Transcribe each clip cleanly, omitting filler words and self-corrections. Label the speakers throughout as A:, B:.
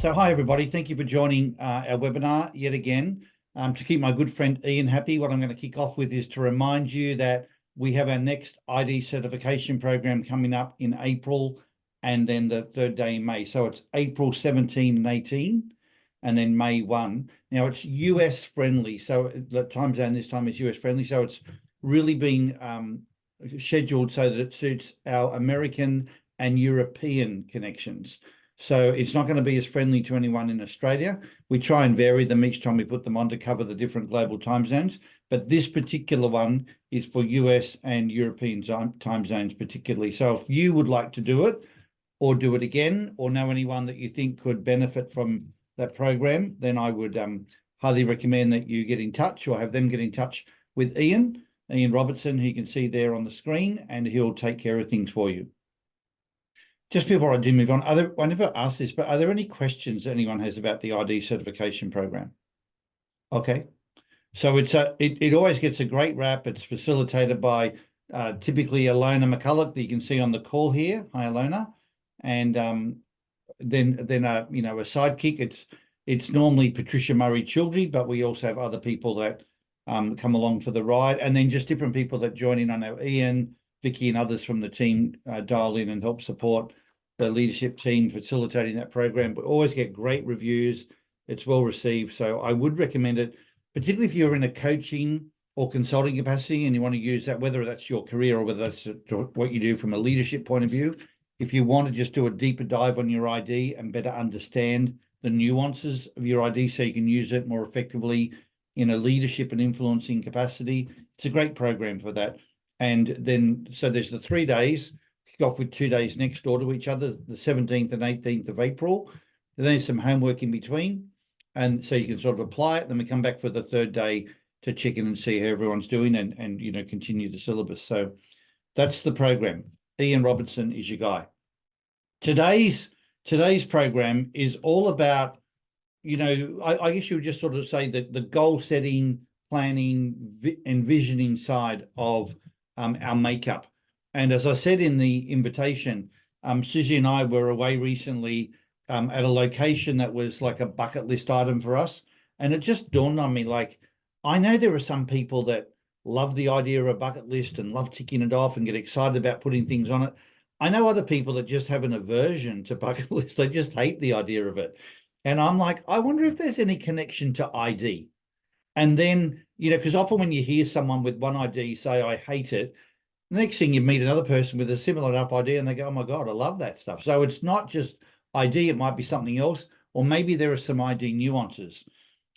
A: So hi, everybody. Thank you for joining our webinar yet again. To keep my good friend Ian happy, what I'm going to kick off with is to remind you that we have our next ID certification program coming up in April and then the third day in May. So it's April 17 and 18 and then May 1. Now it's US friendly. So the time zone this time is US friendly. So it's really been scheduled so that it suits our American and European connections. So it's not going to be as friendly to anyone in Australia. We try and vary them each time we put them on to cover the different global time zones. But this particular one is for US and European time zones particularly. So if you would like to do it or do it again or know anyone that you think could benefit from that program, then I would highly recommend that you get in touch or have them get in touch with Ian Robertson, who you can see there on the screen, and he'll take care of things for you. Just before I do move on, I never asked this, but are there any questions anyone has about the ID certification program? Okay, so it always gets a great rap. It's facilitated by typically Alona McCulloch that you can see on the call here. Hi, Alona, and then you know, a sidekick. It's normally Patricia Murray-Childry, but we also have other people that come along for the ride, and then just different people that join in. I know Ian, Vicky, and others from the team dial in and help support the leadership team facilitating that program. We always get great reviews. It's well received. So I would recommend it, particularly if you're in a coaching or consulting capacity and you want to use that, whether that's your career or whether that's what you do from a leadership point of view. If you want to just do a deeper dive on your ID and better understand the nuances of your ID so you can use it more effectively in a leadership and influencing capacity, it's a great program for that. And then, so there's the 3 days, kick off with 2 days next door to each other, the 17th and 18th of April. And then there's some homework in between. And so you can sort of apply it. Then we come back for the third day to check in and see how everyone's doing and you know, continue the syllabus. So that's the program. Ian Robertson is your guy. Today's program is all about, you know, I guess you would just sort of say that the goal setting, planning, and visioning side of our makeup. And as I said in the invitation, Susie and I were away recently at a location that was like a bucket list item for us. And it just dawned on me, like, I know there are some people that love the idea of a bucket list and love ticking it off and get excited about putting things on it. I know other people that just have an aversion to bucket lists. They just hate the idea of it. And I'm like, I wonder if there's any connection to ID. And then, you know, because often when you hear someone with one ID say, I hate it, the next thing you meet another person with a similar enough idea and they go, oh my God, I love that stuff. So it's not just ID, it might be something else, or maybe there are some ID nuances.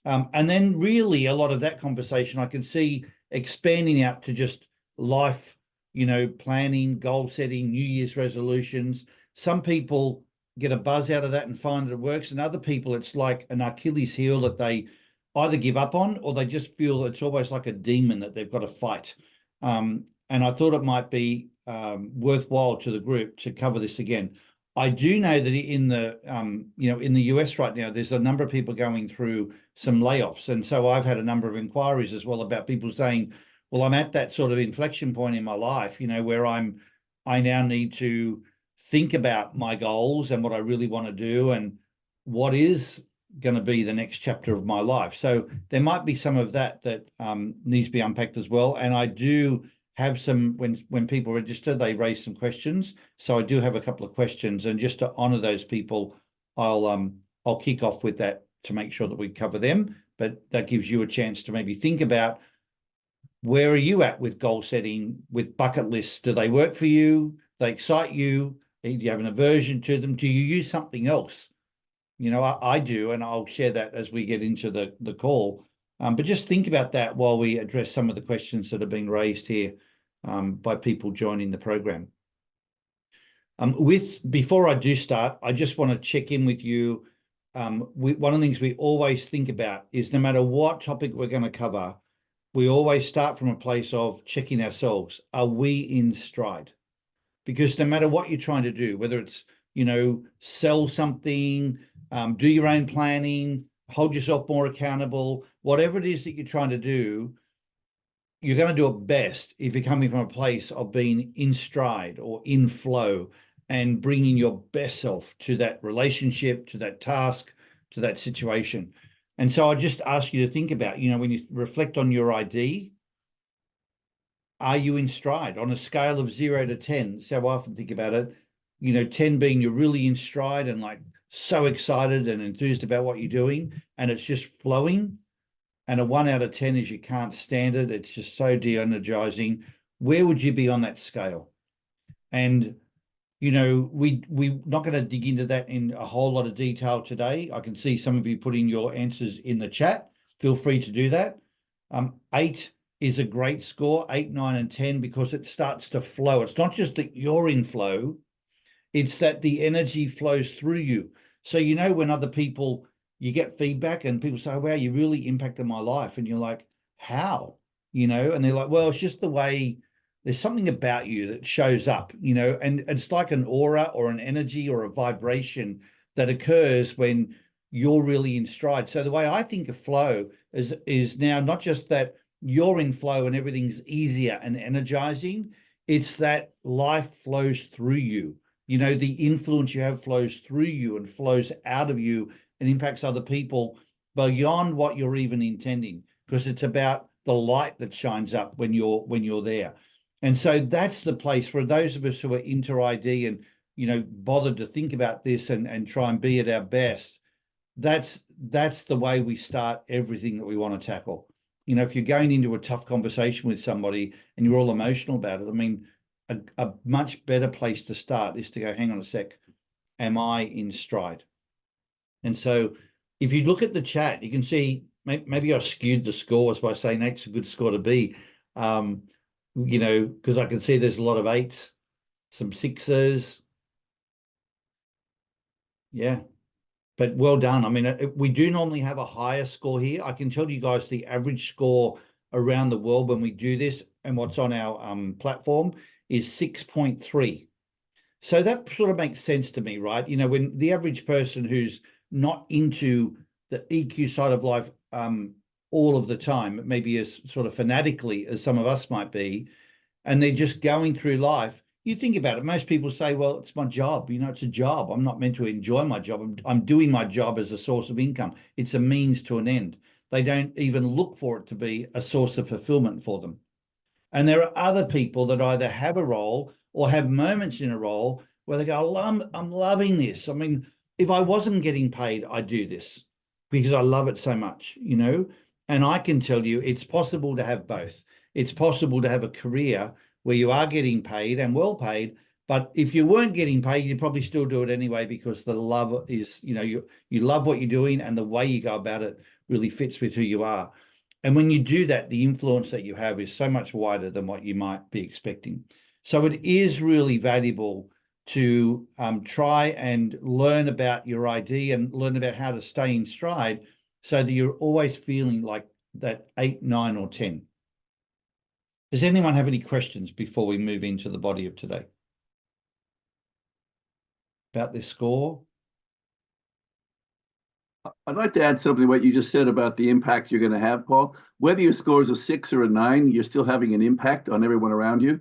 A: And then really a lot of that conversation I can see expanding out to just life, you know, planning, goal setting, New Year's resolutions. Some people get a buzz out of that and find it works, and other people it's like an Achilles heel that they either give up on or they just feel it's almost like a demon that they've got to fight. And I thought it might be worthwhile to the group to cover this again. I do know that in the you know, in the US right now, there's a number of people going through some layoffs, and so I've had a number of inquiries as well about people saying, well, I'm at that sort of inflection point in my life, you know, where I now need to think about my goals and what I really want to do and what is going to be the next chapter of my life. So there might be some of that needs to be unpacked as well. And I do have some, when people register, they raise some questions. So I do have a couple of questions, and just to honor those people, I'll kick off with that to make sure that we cover them. But that gives you a chance to maybe think about, where are you at with goal setting, with bucket lists? Do they work for you? They excite you? Do you have an aversion to them? Do you use something else? You know, I do, and I'll share that as we get into the call. But just think about that while we address some of the questions that are being raised here by people joining the program. Before I do start, I just want to check in with you. One of the things we always think about is no matter what topic we're going to cover, we always start from a place of checking ourselves. Are we in stride? Because no matter what you're trying to do, whether it's, you know, sell something, do your own planning, hold yourself more accountable, whatever it is that you're trying to do, you're going to do it best if you're coming from a place of being in stride or in flow and bringing your best self to that relationship, to that task, to that situation. And so I just ask you to think about, when you reflect on your ID, are you in stride on a scale of 0 to 10? So I often think about it, 10 being you're really in stride and like so excited and enthused about what you're doing, and it's just flowing. And a 1 out of 10 is you can't stand it. It's just so de-energizing. Where would you be on that scale? And we're not going to dig into that in a whole lot of detail today. I can see some of you putting your answers in the chat. Feel free to do that. 8 is a great score, 8, 9, and 10, because it starts to flow. It's not just that you're in flow, it's that the energy flows through you. So, when other people, you get feedback and people say, wow, you really impacted my life. And you're like, how? And they're like, well, it's just the way, there's something about you that shows up, and it's like an aura or an energy or a vibration that occurs when you're really in stride. So the way I think of flow is now not just that you're in flow and everything's easier and energizing, it's that life flows through you. The influence you have flows through you and flows out of you and impacts other people beyond what you're even intending, because it's about the light that shines up when you're there. And so that's the place for those of us who are into ID and, bothered to think about this and try and be at our best. That's the way we start everything that we want to tackle. If you're going into a tough conversation with somebody and you're all emotional about it, I mean, a much better place to start is to go, hang on a sec, am I in stride? And so if you look at the chat, you can see maybe I skewed the scores by saying 8's a good score to be, because I can see there's a lot of 8s, some 6s. Yeah, but well done. I mean, we do normally have a higher score here. I can tell you guys the average score around the world when we do this and what's on our platform is 6.3. So that sort of makes sense to me, right? When the average person who's not into the EQ side of life all of the time, maybe as sort of fanatically as some of us might be, and they're just going through life, you think about it, most people say, well, it's my job, it's a job. I'm not meant to enjoy my job. I'm doing my job as a source of income. It's a means to an end. They don't even look for it to be a source of fulfillment for them. And there are other people that either have a role or have moments in a role where they go, oh, I'm loving this. I mean, if I wasn't getting paid, I'd do this because I love it so much, and I can tell you it's possible to have both. It's possible to have a career where you are getting paid and well paid, but if you weren't getting paid, you'd probably still do it anyway because the love is, you love what you're doing and the way you go about it really fits with who you are. And when you do that, the influence that you have is so much wider than what you might be expecting. So it is really valuable to try and learn about your ID and learn about how to stay in stride so that you're always feeling like that 8, 9, or 10. Does anyone have any questions before we move into the body of today about this score?
B: I'd like to add something to what you just said about the impact you're going to have, Paul. Whether your score is a 6 or a 9, you're still having an impact on everyone around you.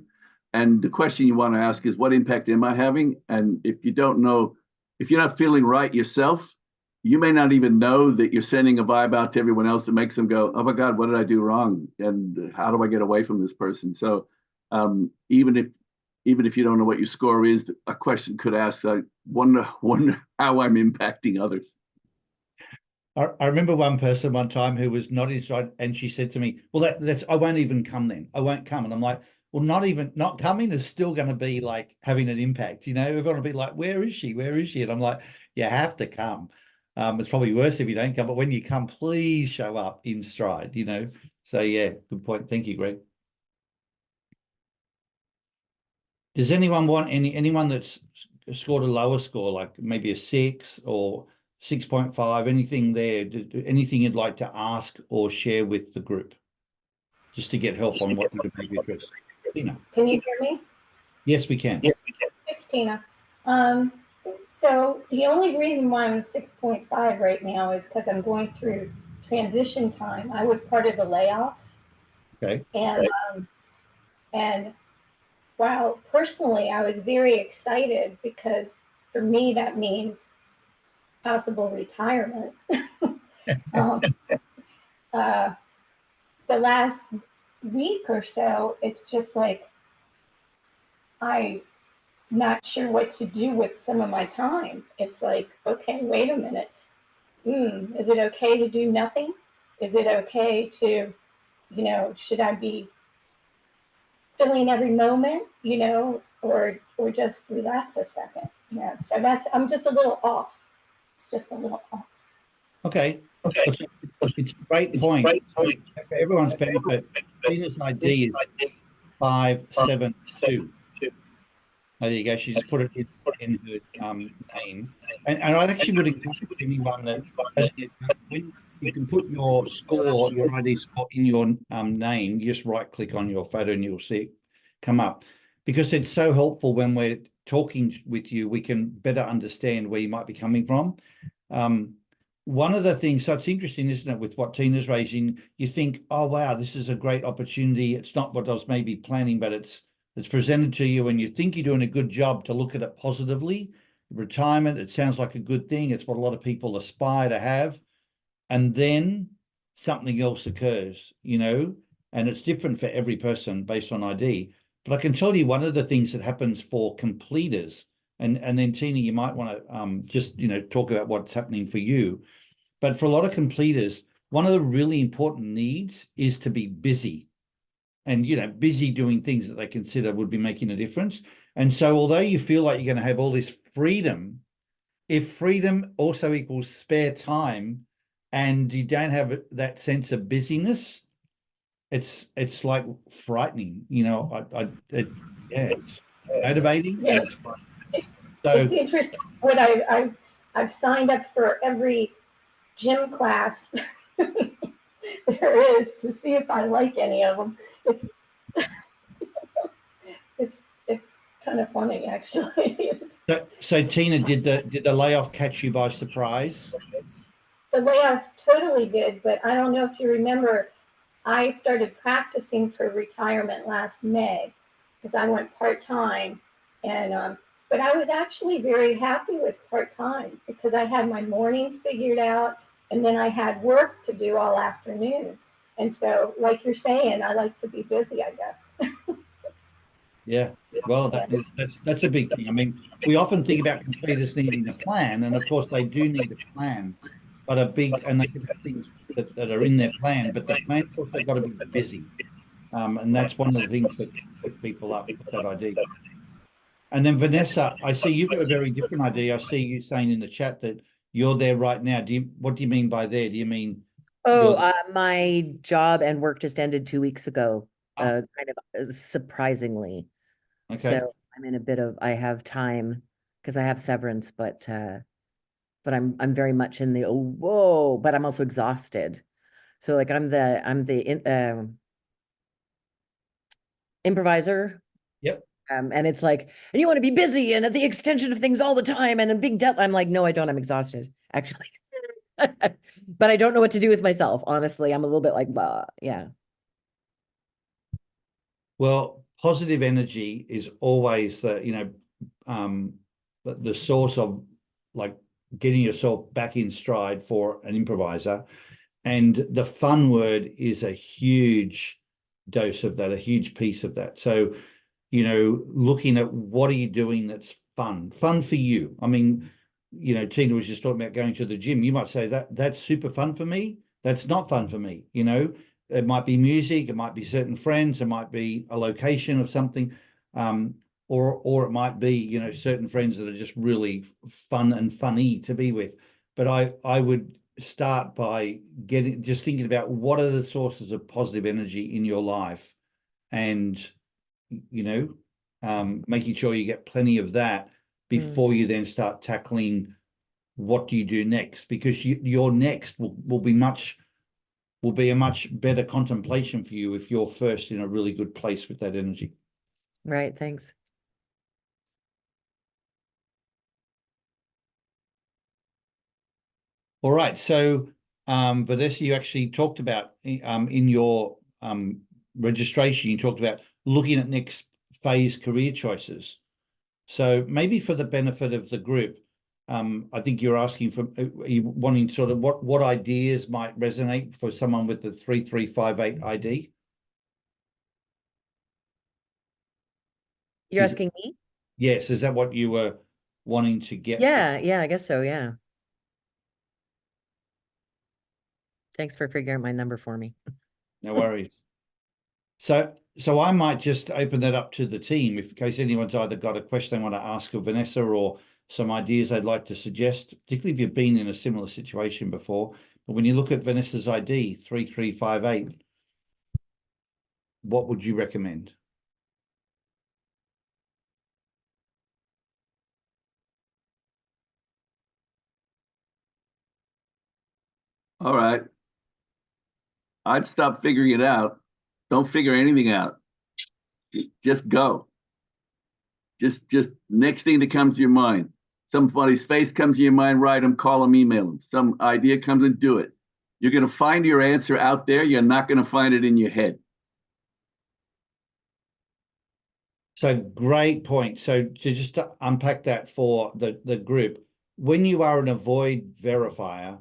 B: And the question you want to ask is, what impact am I having? And if you don't know, if you're not feeling right yourself, you may not even know that you're sending a vibe out to everyone else that makes them go, oh my God, what did I do wrong? And how do I get away from this person? So even if you don't know what your score is, a question could ask, I wonder how I'm impacting others.
A: I remember one person one time who was not inside, and she said to me, well, that's I won't even come then. I won't come. And I'm like, well, not coming is still going to be like having an impact. Everyone will be like, where is she? Where is she? And I'm like, you have to come. It's probably worse if you don't come, but when you come, please show up in stride, So yeah, good point. Thank you, Greg. Does anyone want anyone that's scored a lower score, like maybe a 6 or 6.5, anything there, anything you'd like to ask or share with the group, just to get help on what you can maybe address? Tina.
C: Can you hear me?
A: Yes, we can.
C: Yes, we can. It's Tina. So the only reason why I'm 6.5 right now is because I'm going through transition time. I was part of the layoffs.
A: Okay.
C: And while personally I was very excited because for me that means possible retirement. um, the last week or so, it's just like I'm not sure what to do with some of my time. It's like, okay, wait a minute. Is it okay to do nothing? Is it okay to, should I be filling every moment, or just relax a second? So I'm just a little off. It's just a little off.
A: Okay. It's a great point. So for everyone's benefit, Tina's ID is 572. Oh, there you go. She's put it in her name. And I actually would encourage anyone that doesn't get, when you can put your score, your ID score in your name, you just right click on your photo and you'll see it come up. Because it's so helpful when we're talking with you, we can better understand where you might be coming from. One of the things, so it's interesting, isn't it, with what Tina's raising, you think, oh, wow, this is a great opportunity. It's not what I was maybe planning, but it's presented to you and you think you're doing a good job to look at it positively. Retirement, it sounds like a good thing. It's what a lot of people aspire to have. And then something else occurs, and it's different for every person based on ID. But I can tell you one of the things that happens for completers, and then Tina, you might want to just, talk about what's happening for you. But for a lot of completers, one of the really important needs is to be busy. And busy doing things that they consider would be making a difference. And so although you feel like you're going to have all this freedom, if freedom also equals spare time and you don't have that sense of busyness, it's like frightening. It's motivating.
C: Yes.
A: So
C: it's interesting what I've signed up for every gym class there is to see if I like any of them. It's kind of funny, actually.
A: So Tina, did the layoff catch you by surprise?
C: The layoff totally did, but I don't know if you remember, I started practicing for retirement last May because I went part-time, and but I was actually very happy with part-time because I had my mornings figured out, and then I had work to do all afternoon. And so, like you're saying, I like to be busy, I guess.
A: Yeah, well, that's a big thing. I mean, we often think about completers needing a plan, and of course they do need a plan, but and they can have things that are in their plan, but the plan's also got to be busy. And that's one of the things that put people up with that idea. And then Vanessa, I see you've got a very different idea. I see you saying in the chat that you're there right now. What do you mean by there? Do you mean
D: my job and work just ended 2 weeks ago, kind of surprisingly.
A: Okay.
D: So I'm in a bit of, I have time because I have severance, but I'm very much in the, whoa, but I'm also exhausted. So like I'm the improviser.
A: Yep.
D: And it's like, and you want to be busy and at the extension of things all the time and in big depth. I'm like, no, I don't. I'm exhausted, actually. But I don't know what to do with myself. Honestly, I'm a little bit like, yeah.
A: Well, positive energy is always the source of like getting yourself back in stride for an improviser. And the fun word is a huge dose of that, a huge piece of that. So, looking at what are you doing that's fun for you. I mean, Tina was just talking about going to the gym. You might say that's super fun for me. That's not fun for me. It might be music, it might be certain friends, it might be a location of something, or it might be, certain friends that are just really fun and funny to be with. But I would start by just thinking about what are the sources of positive energy in your life, and making sure you get plenty of that before you then start tackling what do you do next, because your next will be a much better contemplation for you if you're first in a really good place with that energy.
D: Right. Thanks.
A: All right. So, Vanessa, you actually talked about in your registration, you talked about looking at next phase career choices. So maybe for the benefit of the group, I think you're asking for, are you wanting sort of what ideas might resonate for someone with the 3358 ID?
D: You're
A: Is-
D: asking me?
A: Yes, is that what you were wanting to get?
D: Yeah, yeah, I guess so, yeah. Thanks for figuring out my number for me.
A: No worries. So I might just open that up to the team in case anyone's either got a question they want to ask of Vanessa or some ideas they'd like to suggest, particularly if you've been in a similar situation before. But when you look at Vanessa's ID, 3358, what would you recommend?
B: All right. I'd stop figuring it out. Don't figure anything out. Just go. Just next thing that comes to your mind. Somebody's face comes to your mind, write them, call them, email them. Some idea comes and do it. You're going to find your answer out there. You're not going to find it in your head.
A: So great point. So to just unpack that for the group, when you are an avoid verifier,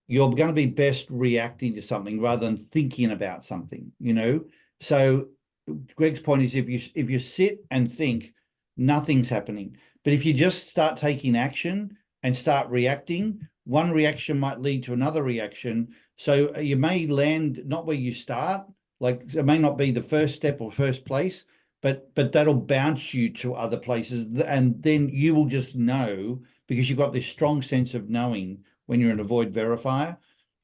A: you're going to be best reacting to something rather than thinking about something, you know? So Greg's point is if you sit and think, nothing's happening. But if you just start taking action and start reacting, one reaction might lead to another reaction. So you may land not where you start, like it may not be the first step or first place, but that'll bounce you to other places. And then you will just know, because you've got this strong sense of knowing when you're an avoid verifier,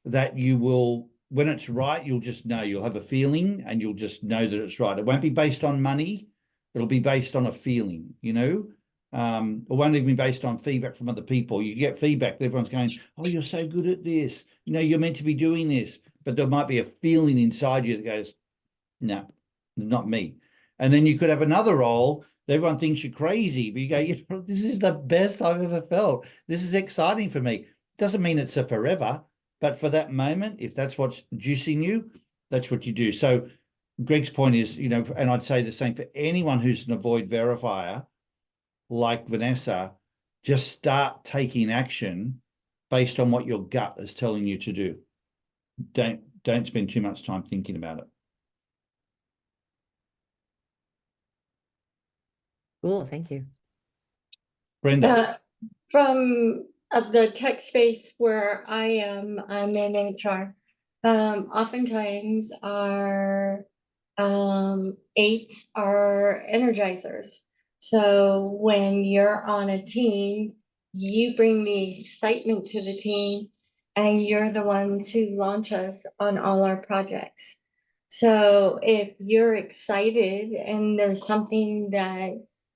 A: that you will, when it's right, you'll just know, you'll have a feeling and you'll just know that it's right. It won't be based on money. It'll be based on a feeling, you know? It won't even be based on feedback from other people. You get feedback, everyone's going, oh, you're so good at this. You know, you're meant to be doing this. But there might be a feeling inside you that goes, no, not me. And then you could have another role. Everyone thinks you're crazy, but you go, you know, this is the best I've ever felt. This is exciting for me. Doesn't mean it's a forever, but for that moment, if that's what's juicing you, that's what you do. So Greg's point is, you know, and I'd say the same for anyone who's an avoid verifier, like Vanessa, just start taking action based on what your gut is telling you to do. Don't spend too much time thinking about it.
D: Cool, thank you.
A: Brenda.
C: From the tech space where I am, I'm in HR. Oftentimes our eights are energizers. So when you're on a team, you bring the excitement to the team and you're the one to launch us on all our projects. So if you're excited and there's something that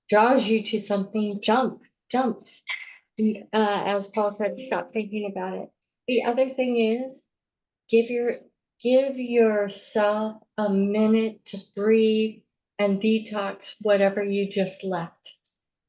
C: draws you to something, jumps. As Paul said, stop thinking about it. The other thing is give yourself a minute to breathe and detox whatever you just left.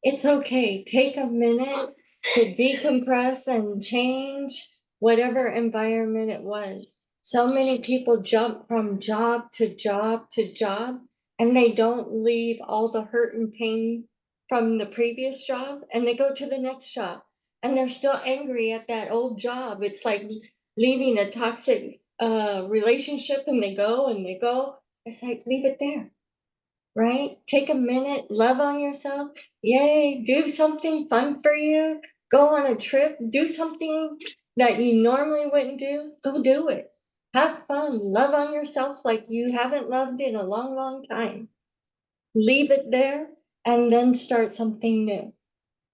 C: It's okay. Take a minute to decompress and change whatever environment it was. So many people jump from job to job to job, and they don't leave all the hurt and pain from the previous job, and they go to the next job, and they're still angry at that old job. It's like leaving a toxic relationship, and they go and they go. It's like, leave it there. Right? Take a minute, love on yourself. Yay, do something fun for you. Go on a trip, do something that you normally wouldn't do. Go do it. Have fun, love on yourself like you haven't loved in a long, long time. Leave it there and then start something new.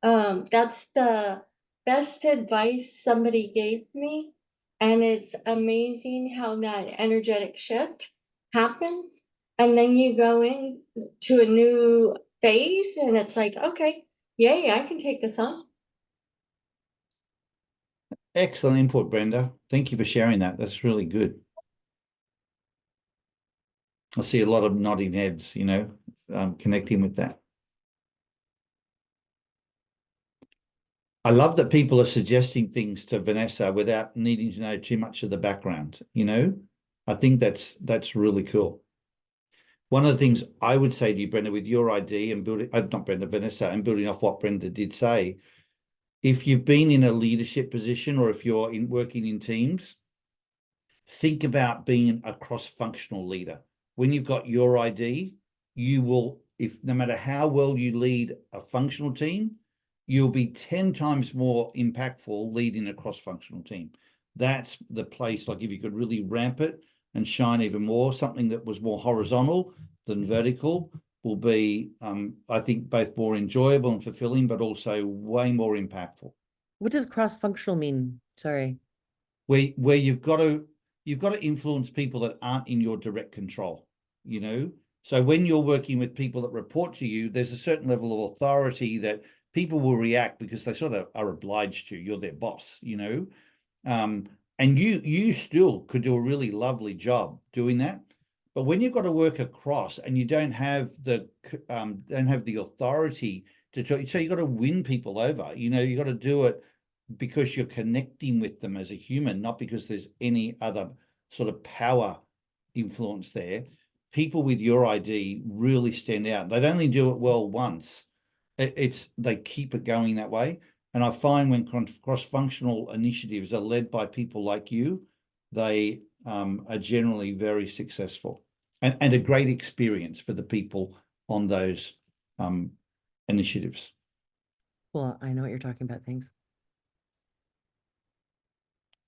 C: That's the best advice somebody gave me. And it's amazing how that energetic shift happens. And then you go into a new phase and it's like, okay, yay, I can take this on.
A: Excellent input, Brenda. Thank you for sharing that. That's really good. I see a lot of nodding heads, you know, connecting with that. I love that people are suggesting things to Vanessa without needing to know too much of the background, you know? I think that's really cool. One of the things I would say to you, Brenda, with your ID and building, not Brenda, Vanessa, and building off what Brenda did say, if you've been in a leadership position or if you're working in teams, think about being a cross-functional leader. When you've got your ID, you will, if no matter how well you lead a functional team, you'll be 10 times more impactful leading a cross-functional team. That's the place, like if you could really ramp it and shine even more, something that was more horizontal than vertical will be, I think, both more enjoyable and fulfilling, but also way more impactful.
D: What does cross-functional mean? Sorry.
A: Where you've got to influence people that aren't in your direct control, you know? So when you're working with people that report to you, there's a certain level of authority that people will react because they sort of are obliged to. You're their boss, you know? And you still could do a really lovely job doing that. But when you've got to work across and you don't have the authority to talk, so you've got to win people over, you know, you've got to do it because you're connecting with them as a human, not because there's any other sort of power influence there. People with your ID really stand out. They'd only do it well once. They keep it going that way. And I find when cross-functional initiatives are led by people like you, they are generally very successful and a great experience for the people on those initiatives.
D: Well, I know what you're talking about. Thanks.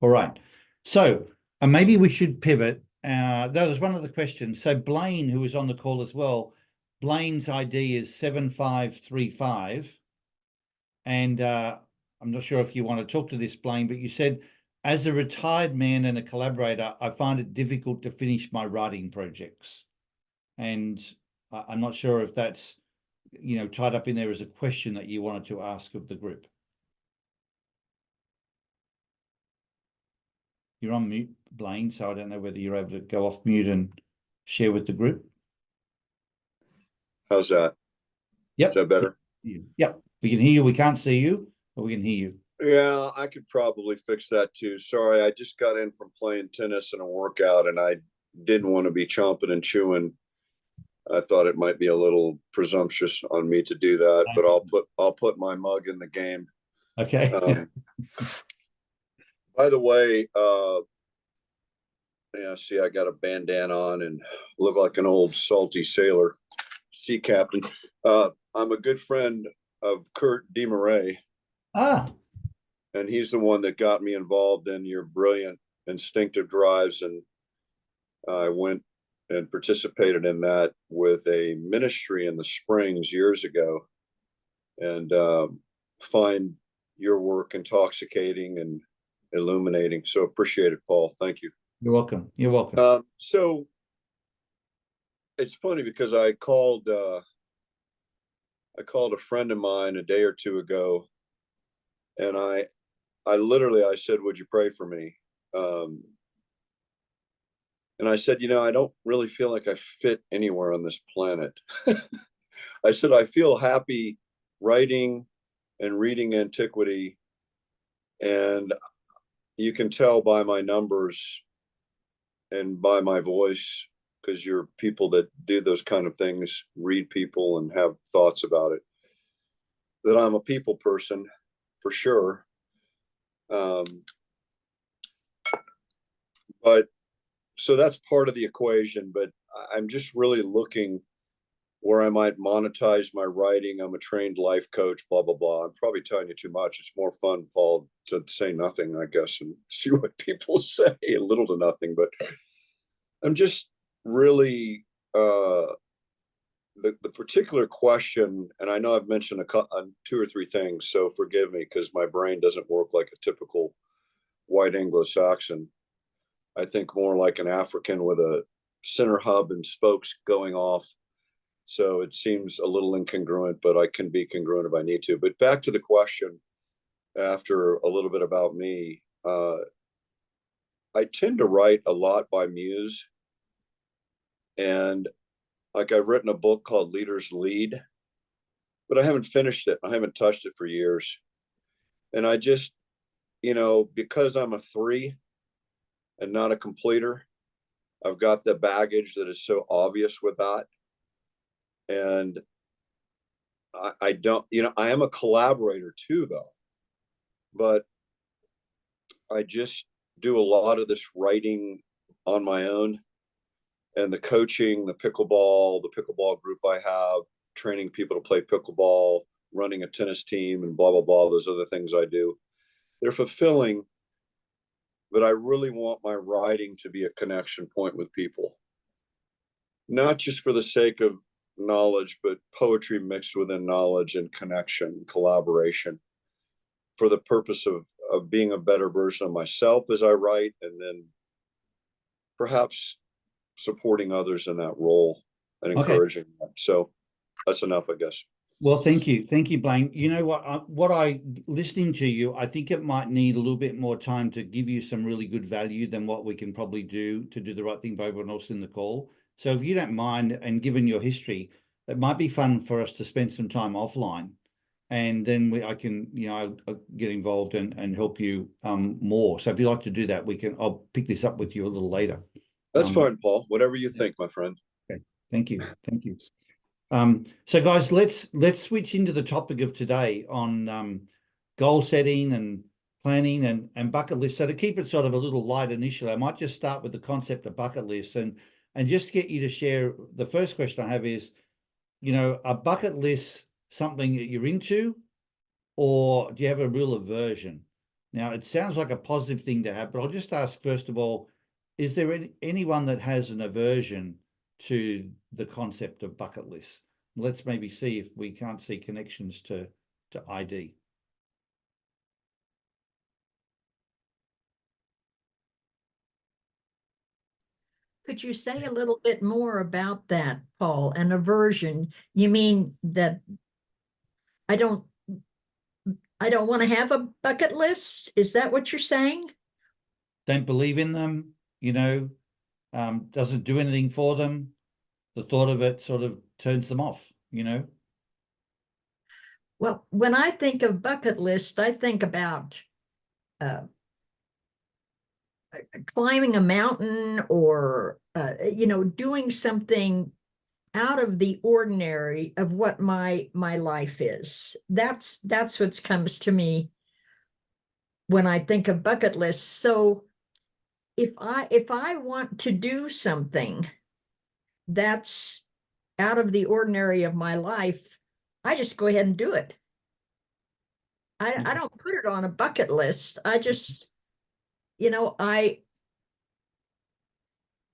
A: All right. So maybe we should pivot. That was one of the questions. So Blaine, who is on the call as well, Blaine's ID is 7535. And I'm not sure if you want to talk to this, Blaine, but you said, as a retired man and a collaborator, I find it difficult to finish my writing projects. And I'm not sure if that's, you know, tied up in there as a question that you wanted to ask of the group. You're on mute, Blaine, so I don't know whether you're able to go off mute and share with the group.
E: How's that?
A: Yep.
E: Is that better?
A: Yep. We can hear you. We can't see you, but we can hear you.
E: Yeah, I could probably fix that too. Sorry, I just got in from playing tennis and a workout, and I didn't want to be chomping and chewing. I thought it might be a little presumptuous on me to do that, but I'll put my mug in the game.
A: Okay.
E: By the way, yeah, see, I got a bandana on and live like an old salty sailor, sea captain. I'm a good friend of Kurt DeMarais.
A: Ah.
E: And he's the one that got me involved in your brilliant Instinctive Drives. And I went and participated in that with a ministry in the Springs years ago, and find your work intoxicating and illuminating. So appreciate it, Paul. Thank you.
A: You're welcome. You're welcome.
E: So it's funny because I called a friend of mine a day or two ago, and I said, would you pray for me? And I said, you know, I don't really feel like I fit anywhere on this planet. I said, I feel happy writing and reading antiquity. And you can tell by my numbers and by my voice, because you're people that do those kind of things, read people and have thoughts about it, that I'm a people person for sure. But so that's part of the equation, but I'm just really looking where I might monetize my writing. I'm a trained life coach, blah, blah, blah. I'm probably telling you too much. It's more fun, Paul, to say nothing, I guess, and see what people say, little to nothing. But I'm just really, the particular question, and I know I've mentioned two or three things, so forgive me because my brain doesn't work like a typical white Anglo-Saxon. I think more like an African with a center hub and spokes going off. So it seems a little incongruent, but I can be congruent if I need to. But back to the question, after a little bit about me, I tend to write a lot by muse. And like I've written a book called Leaders Lead, but I haven't finished it. I haven't touched it for years. And I just, you know, because I'm a 3 and not a completer, I've got the baggage that is so obvious with that. And I don't, you know, I am a collaborator too, though. but I just do a lot of this writing on my own, and the coaching, the pickleball group I have, training people to play pickleball, running a tennis team, and blah, blah, blah, those other things I do. They're fulfilling, but I really want my writing to be a connection point with people. Not just for the sake of knowledge, but poetry mixed within knowledge and connection, collaboration, for the purpose of being a better version of myself as I write, and then perhaps supporting others in that role and encouraging them. So that's enough, I guess.
A: Well, thank you. Thank you, Blaine. You know what, listening to you, I think it might need a little bit more time to give you some really good value than what we can probably do to do the right thing by everyone else in the call. So if you don't mind, and given your history, it might be fun for us to spend some time offline, and then I can, I'll get involved and help you more. So if you'd like to do that, I'll pick this up with you a little later.
E: That's fine, Paul. Whatever you think, my friend.
A: Okay. Thank you. Thank you. So guys, let's switch into the topic of today on goal setting and planning and bucket lists. So to keep it sort of a little light initially, I might just start with the concept of bucket lists and just get you to share. The first question I have is, are bucket lists something that you're into, or do you have a real aversion? Now, it sounds like a positive thing to have, but I'll just ask first of all, is there anyone that has an aversion to the concept of bucket lists? Let's maybe see if we can't see connections to ID.
F: Could you say a little bit more about that, Paul? An aversion? You mean that I don't want to have a bucket list? Is that what you're saying?
A: Don't believe in them, doesn't do anything for them. The thought of it sort of turns them off,
F: Well, when I think of bucket list, I think about climbing a mountain or, doing something out of the ordinary of what my life is. That's what comes to me when I think of bucket lists. So if I want to do something that's out of the ordinary of my life, I just go ahead and do it. I don't put it on a bucket list. I just, I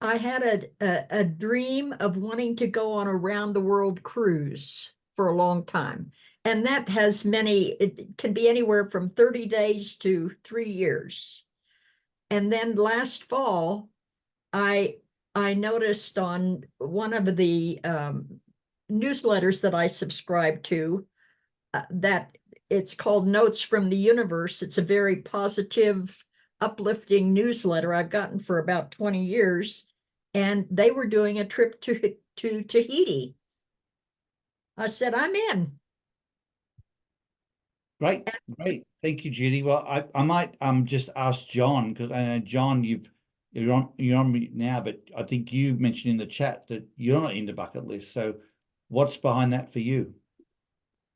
F: had a dream of wanting to go on a round the world cruise for a long time. And that has it can be anywhere from 30 days to 3 years. And then last fall, I noticed on one of the newsletters that I subscribe to that it's called Notes from the Universe. It's a very positive, uplifting newsletter I've gotten for about 20 years. And they were doing a trip to Tahiti. I said, I'm in.
A: Great. Thank you, Judy. Well, I might just ask John, because I know, John, you're on mute now, but I think you mentioned in the chat that you're not into bucket lists. So what's behind that for you?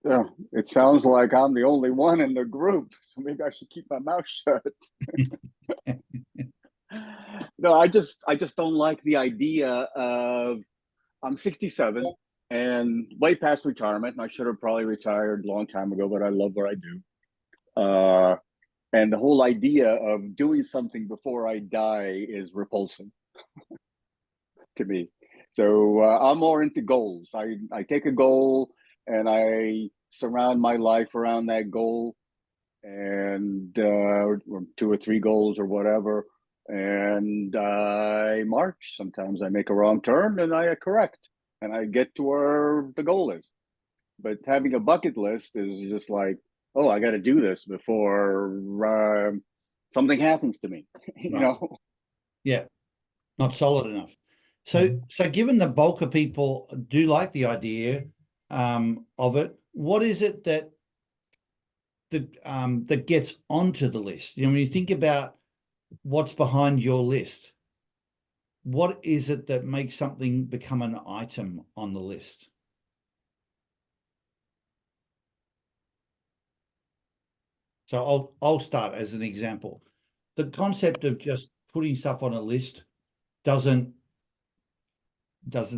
G: Yeah, it sounds like I'm the only one in the group, so maybe I should keep my mouth shut. No, I just don't like the idea of, I'm 67 and way past retirement, and I should have probably retired a long time ago, but I love what I do. And the whole idea of doing something before I die is repulsive to me. So I'm more into goals. I take a goal and I surround my life around that goal, and 2 or 3 goals or whatever. And I march. Sometimes I make a wrong turn and I correct, and I get to where the goal is. But having a bucket list is just like, oh, I got to do this before something happens to me, you know?
A: Yeah, not solid enough. So given the bulk of people do like the idea of it, what is it that gets onto the list? When you think about what's behind your list, what is it that makes something become an item on the list? So I'll start as an example. The concept of just putting stuff on a list doesn't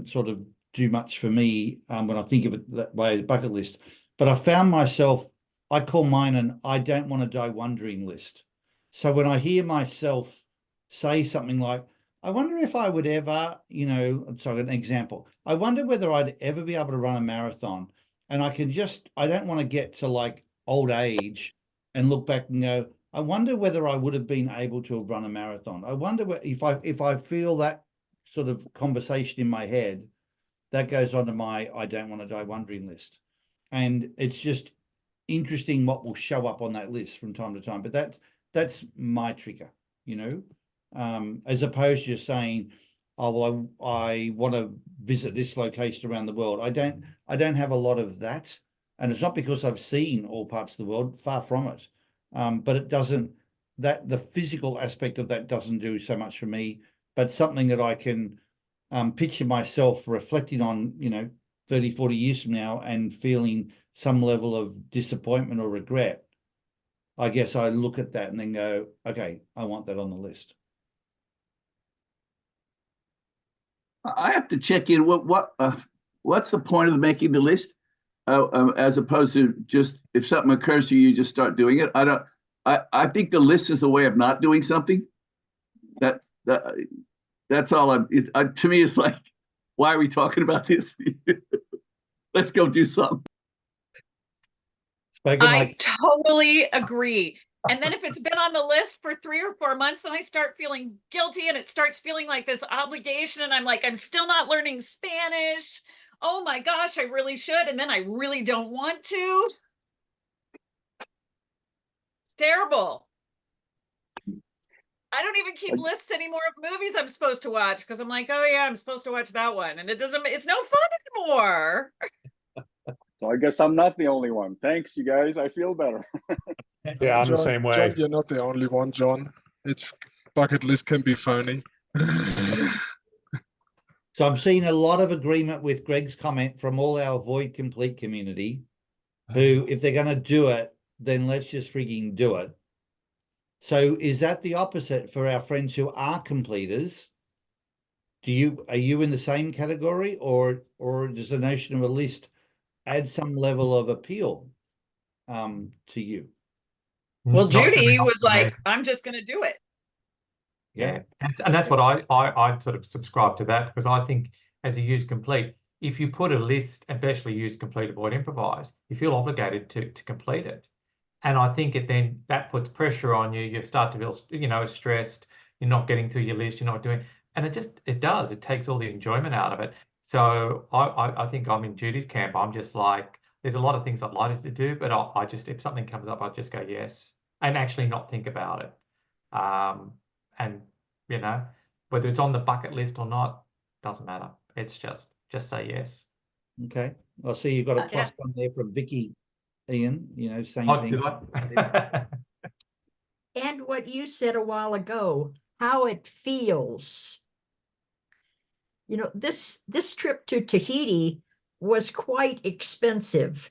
A: sort of do much for me when I think of it that way, bucket list. But I found myself, I call mine an I don't want to die wondering list. So when I hear myself say something like, I wonder if I would ever, sorry, an example, I wonder whether I'd ever be able to run a marathon. And I don't want to get to like old age and look back and go, I wonder whether I would have been able to have run a marathon. I wonder if I feel that sort of conversation in my head, that goes onto my I don't want to die wondering list. And it's just interesting what will show up on that list from time to time. But that's my trigger, as opposed to just saying, oh, well, I want to visit this location around the world. I don't have a lot of that. And it's not because I've seen all parts of the world, far from it. But it doesn't, the physical aspect of that doesn't do so much for me, but something that I can picture myself reflecting on, 30, 40 years from now and feeling some level of disappointment or regret. I guess I look at that and then go, okay, I want that on the list.
B: I have to check in. What's the point of making the list? As opposed to just if something occurs to you, you just start doing it. I think the list is a way of not doing something. That's all to me, it's like, why are we talking about this? Let's go do something.
H: I totally agree. And then if it's been on the list for 3 or 4 months, then I start feeling guilty and it starts feeling like this obligation. And I'm like, I'm still not learning Spanish. Oh my gosh, I really should. And then I really don't want to. It's terrible. I don't even keep lists anymore of movies I'm supposed to watch because I'm like, oh yeah, I'm supposed to watch that one. And it's no fun anymore.
G: So I guess I'm not the only one. Thanks, you guys. I feel better.
I: Yeah, I'm the
J: John,
I: same way.
J: John, you're not the only one, John. It's bucket list can be phony.
A: So I'm seeing a lot of agreement with Greg's comment from all our Avoid Complete community, who, if they're going to do it, then let's just freaking do it. So is that the opposite for our friends who are completers? Are you in the same category, or does the notion of a list add some level of appeal to you?
H: Well,
K: Not certainly
H: Judy
K: not
H: was
K: for me.
H: like, I'm just going to do it.
K: Yeah, and that's what I sort of subscribe to that, because I think as a use complete, if you put a list, especially use complete, avoid, improvise, you feel obligated to complete it. And I think then that puts pressure on you. You start to feel, stressed. You're not getting through your list. You're not doing, and it takes all the enjoyment out of it. So I think I'm in Judy's camp. I'm just like, there's a lot of things I'd like to do, but I just, if something comes up, I'll just go yes, and actually not think about it. And whether it's on the bucket list or not, doesn't matter. It's just say yes.
A: Okay. I see you've got a plus one there from Vicky, Ian, same thing.
F: And what you said a while ago, how it feels. This trip to Tahiti was quite expensive.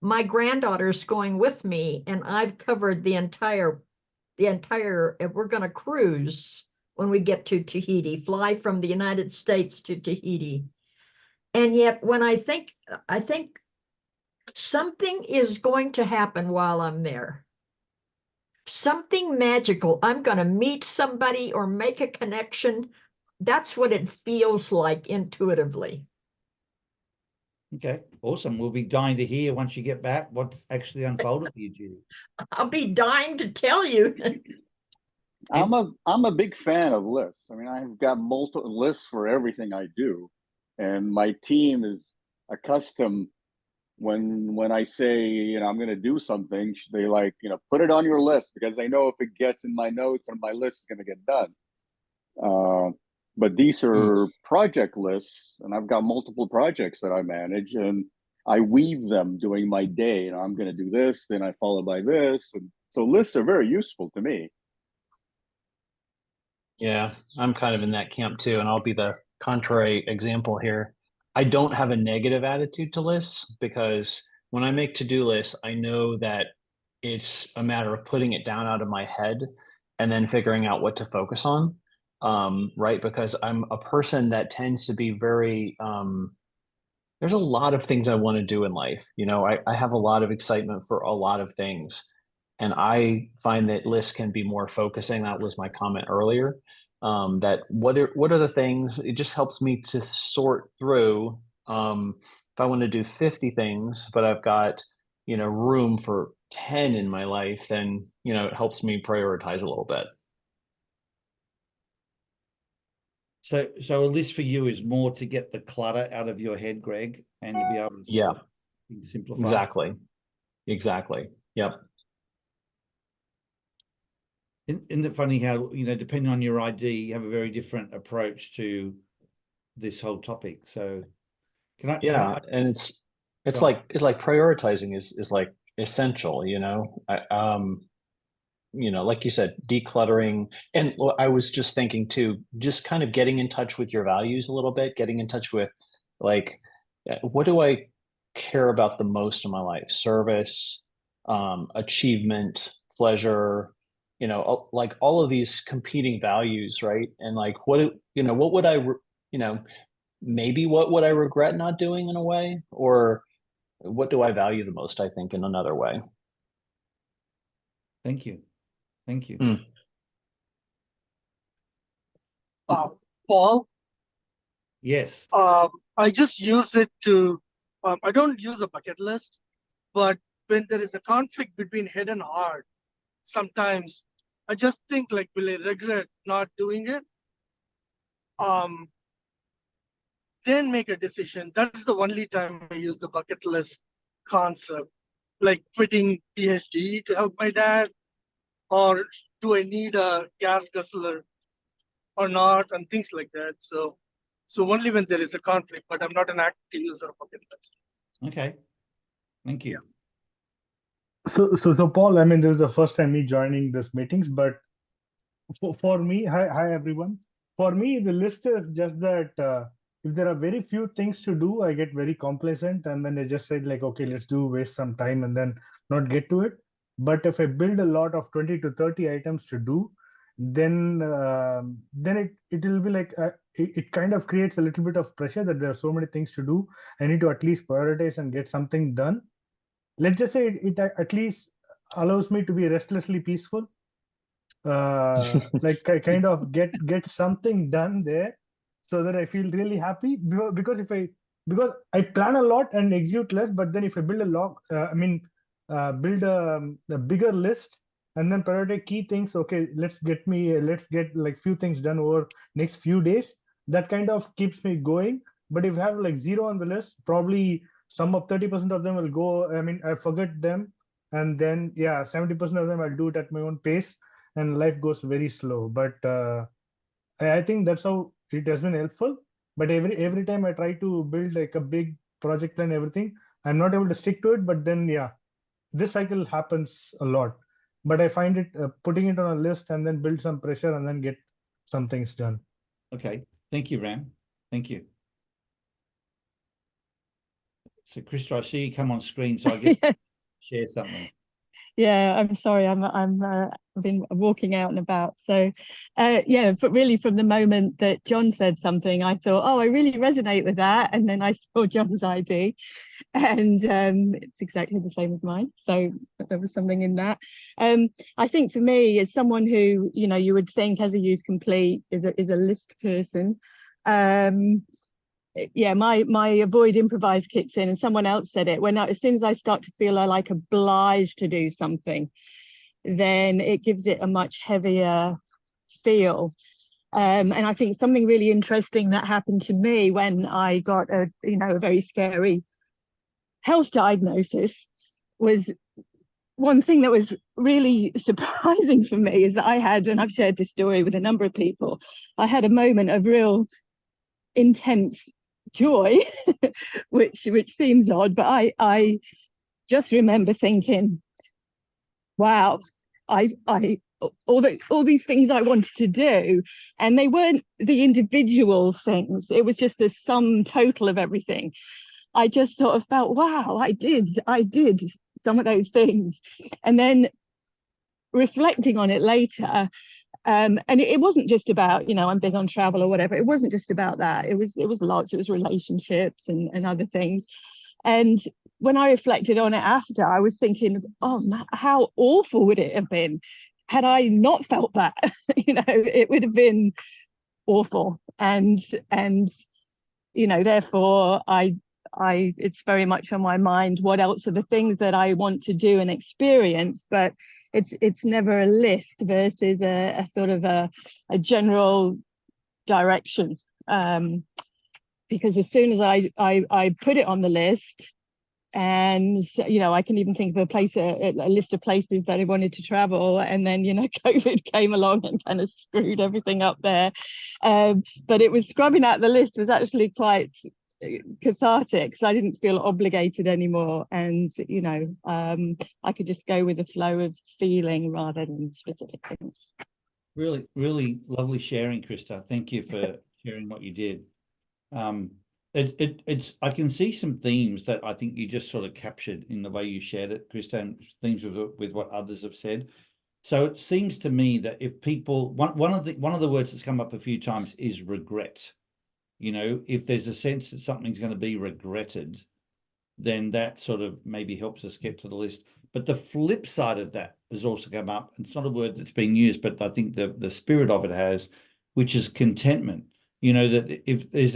F: My granddaughter's going with me, and I've covered the entire, we're going to cruise when we get to Tahiti, fly from the United States to Tahiti. And yet when I think something is going to happen while I'm there. Something magical. I'm going to meet somebody or make a connection. That's what it feels like intuitively.
A: Okay, awesome. We'll be dying to hear once you get back what's actually unfolded for you, Judy.
F: I'll be dying to tell you.
G: I'm a big fan of lists. I mean, I've got multiple lists for everything I do, and my team is accustomed when I say, I'm going to do something, they put it on your list, because they know if it gets in my notes or my list is going to get done. But these are project lists, and I've got multiple projects that I manage, and I weave them during my day. I'm going to do this, then I follow by this. And so lists are very useful to me.
L: Yeah, I'm kind of in that camp too, and I'll be the contrary example here. I don't have a negative attitude to lists, because when I make to-do lists, I know that it's a matter of putting it down out of my head and then figuring out what to focus on. Right? Because I'm a person that tends to be very, there's a lot of things I want to do in life. You know, I have a lot of excitement for a lot of things. And I find that lists can be more focusing. That was my comment earlier. That what are the things? It just helps me to sort through. If I want to do 50 things, but I've got, you know, room for 10 in my life, then, you know, it helps me prioritize a little bit.
A: So a list for you is more to get the clutter out of your head, Greg, and to be able to
L: Yeah,
A: simplify.
L: exactly. Yep.
A: Isn't it funny how, you know, depending on your ID, you have a very different approach to this whole topic. So
L: Yeah, and it's like prioritizing is like essential, you know. You know, like you said, decluttering. And I was just thinking too, just kind of getting in touch with your values a little bit, getting in touch with like, what do I care about the most in my life? Service, achievement, pleasure, you know, like all of these competing values, right? And like, you know, what would you know, maybe what would I regret not doing in a way? Or what do I value the most, I think, in another way?
A: Thank you. Thank you.
I: Paul?
A: Yes.
I: I just use it to, I don't use a bucket list, but when there is a conflict between head and heart, sometimes I just think like, will I regret not doing it? Then make a decision. That's the only time I use the bucket list concept, like quitting PhD to help my dad, or do I need a gas guzzler or not, and things like that. So only when there is a conflict, but I'm not an active user of bucket list.
A: Okay. Thank you.
M: So Paul, I mean, this is the first time me joining this meetings, but for me, hi everyone. For me, the list is just that if there are very few things to do, I get very complacent, and then I just said like, okay, let's waste some time and then not get to it. But if I build a lot of 20 to 30 items to do, then it will be like it kind of creates a little bit of pressure that there are so many things to do. I need to at least prioritize and get something done. Let's just say it at least allows me to be restlessly peaceful, like I kind of get something done there, so that I feel really happy. Because because I plan a lot and execute less, but then if I build a lot, build a bigger list and then prioritize key things. Okay, let's get like few things done over next few days. That kind of keeps me going. But if I have like 0 on the list, probably some of 30% of them will go. I mean, I forget them, and then 70% of them I'll do it at my own pace, and life goes very slow. But I think that's how it has been helpful. But every time I try to build like a big project plan, everything, I'm not able to stick to it. But then this cycle happens a lot. But I find it putting it on a list and then build some pressure and then get some things done.
A: Okay. Thank you, Ram. Thank you. So, Krista, I see you come on screen, so I guess share something.
N: Yeah, I'm sorry. I've been walking out and about. So, yeah, but really from the moment that John said something, I thought, oh, I really resonate with that. And then I saw John's ID, and it's exactly the same as mine. So there was something in that. I think for me, as someone who, you know, you would think as a use complete is a list person. Yeah, my avoid improvise kicks in, and someone else said it as soon as I start to feel I like obliged to do something, then it gives it a much heavier feel. And I think something really interesting that happened to me when I got a very scary health diagnosis was one thing that was really surprising for me is that I had, and I've shared this story with a number of people, I had a moment of real intense joy, which seems odd, but I just remember thinking, wow, all these things I wanted to do, and they weren't the individual things, it was just the sum total of everything. I just sort of felt, wow, I did some of those things. And then reflecting on it later, and it wasn't just about, I'm big on travel or whatever. It wasn't just about that. It was lots. It was relationships and other things. And when I reflected on it after, I was thinking, oh, how awful would it have been had I not felt that? It would have been awful. And therefore it's very much on my mind. What else are the things that I want to do and experience? But it's never a list versus a sort of a general direction. Because as soon as I put it on the list, and I can even think of a list of places that I wanted to travel, and then COVID came along and kind of screwed everything up there. But it was scrubbing out the list was actually quite cathartic, because I didn't feel obligated anymore, and I could just go with the flow of feeling rather than specific things.
A: Really, really lovely sharing, Krista. Thank you for sharing what you did. It's I can see some themes that I think you just sort of captured in the way you shared it, Krista, and themes with what others have said. So it seems to me that if people, one of the words that's come up a few times is regret. If there's a sense that something's going to be regretted, then that sort of maybe helps us get to the list. But the flip side of that has also come up. It's not a word that's being used, but I think the spirit of it has, which is contentment. That if there's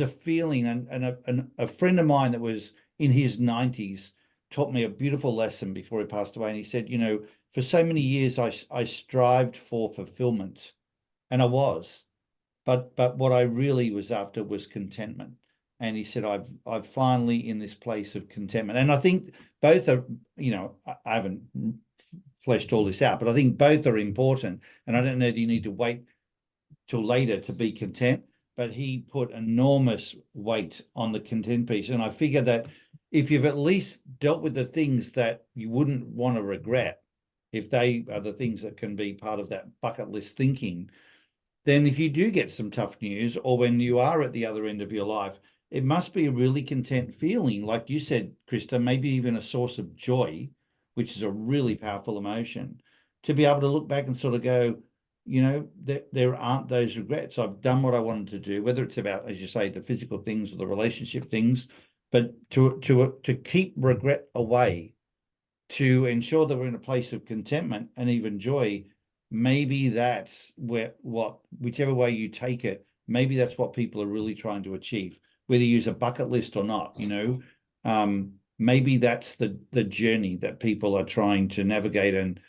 A: a feeling, and a friend of mine that was in his 90s taught me a beautiful lesson before he passed away. And he said, for so many years I strived for fulfillment, and I was. But what I really was after was contentment. And he said, I've finally in this place of contentment. And I think both are, I haven't fleshed all this out, but I think both are important. And I don't know that you need to wait till later to be content, but he put enormous weight on the content piece. And I figure that if you've at least dealt with the things that you wouldn't want to regret, if they are the things that can be part of that bucket list thinking, then if you do get some tough news, or when you are at the other end of your life, it must be a really content feeling. Like you said, Krista, maybe even a source of joy, which is a really powerful emotion, to be able to look back and sort of go, there aren't those regrets. I've done what I wanted to do, whether it's about, as you say, the physical things or the relationship things, but to keep regret away, to ensure that we're in a place of contentment and even joy. Maybe that's whichever way you take it, maybe that's what people are really trying to achieve, whether you use a bucket list or not. Maybe that's the journey that people are trying to navigate and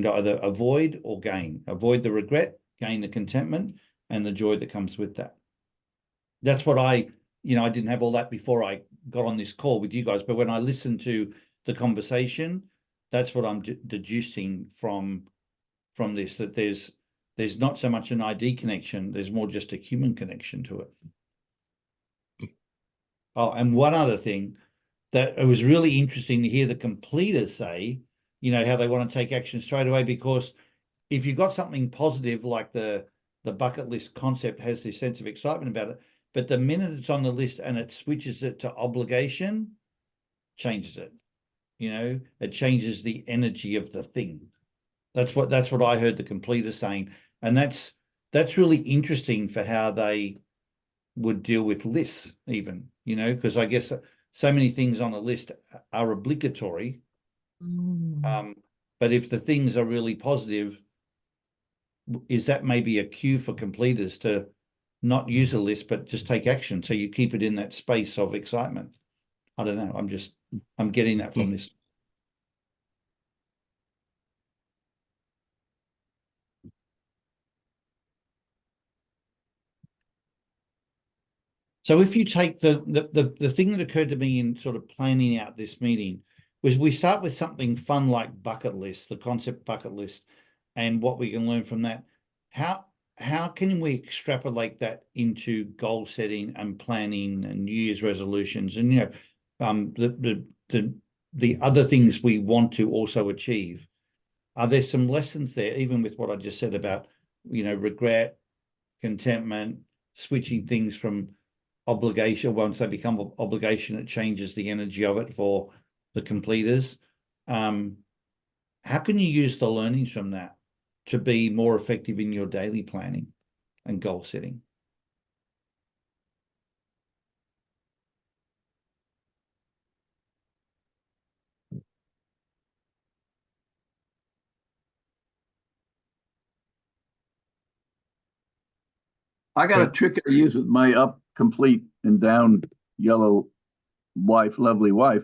A: either avoid or gain. Avoid the regret, gain the contentment and the joy that comes with that. That's what I didn't have all that before I got on this call with you guys, but when I listened to the conversation, that's what I'm deducing from this, that there's not so much an ID connection, there's more just a human connection to it. Oh, and one other thing that it was really interesting to hear the completers say, how they want to take action straight away, because if you've got something positive like the bucket list concept has this sense of excitement about it, but the minute it's on the list and it switches it to obligation, changes it. It changes the energy of the thing. That's what I heard the completers saying, and that's really interesting for how they would deal with lists, even, because I guess so many things on a list are obligatory. But if the things are really positive, is that maybe a cue for completers to not use a list, but just take action, so you keep it in that space of excitement? I don't know. I'm getting that from this. So if you take the thing that occurred to me in sort of planning out this meeting was, we start with something fun like bucket list, the concept bucket list, and what we can learn from that. How can we extrapolate that into goal setting and planning and New Year's resolutions and the other things we want to also achieve? Are there some lessons there, even with what I just said about regret, contentment, switching things from obligation? Once they become obligation, it changes the energy of it for the completers. How can you use the learnings from that to be more effective in your daily planning and goal setting?
B: I got a trick I use with my up, complete, and down yellow wife, lovely wife.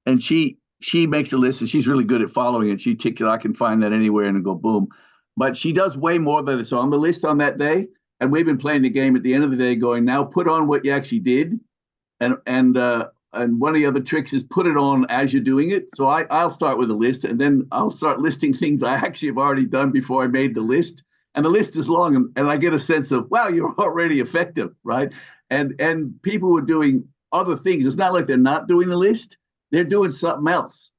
B: And she makes a list and she's really good at following it. She ticks it. I can find that anywhere and go boom. But she does way more than it's on the list on that day. And we've been playing the game at the end of the day going, now put on what you actually did. And one of the other tricks is put it on as you're doing it. So I'll start with a list and then I'll start listing things I actually have already done before I made the list. And the list is long and I get a sense of, wow, you're already effective, right? And people were doing other things. It's not like they're not doing the list. They're doing something else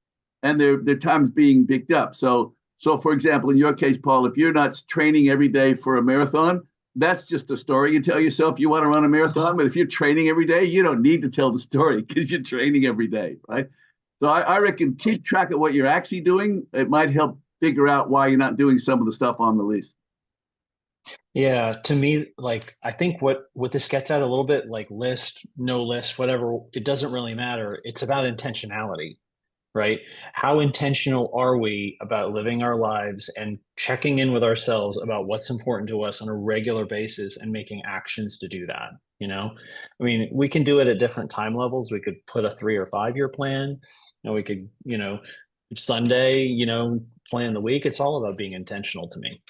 B: and their time's being picked up. So for example, in your case, Paul, if you're not training every day for a marathon, that's just a story you tell yourself you want to run a marathon. But if you're training every day, you don't need to tell the story because you're training every day, right? So I reckon keep track of what you're actually doing. It might help figure out why you're not doing some of the stuff on the list.
L: Yeah, to me, like I think what this gets at a little bit, like list, no list, whatever, it doesn't really matter. It's about intentionality, right? How intentional are we about living our lives and checking in with ourselves about what's important to us on a regular basis and making actions to do that, you know? I mean, we can do it at different time levels. We could put a 3 or 5 year plan, and we could, Sunday, plan the week. It's all about being intentional to me.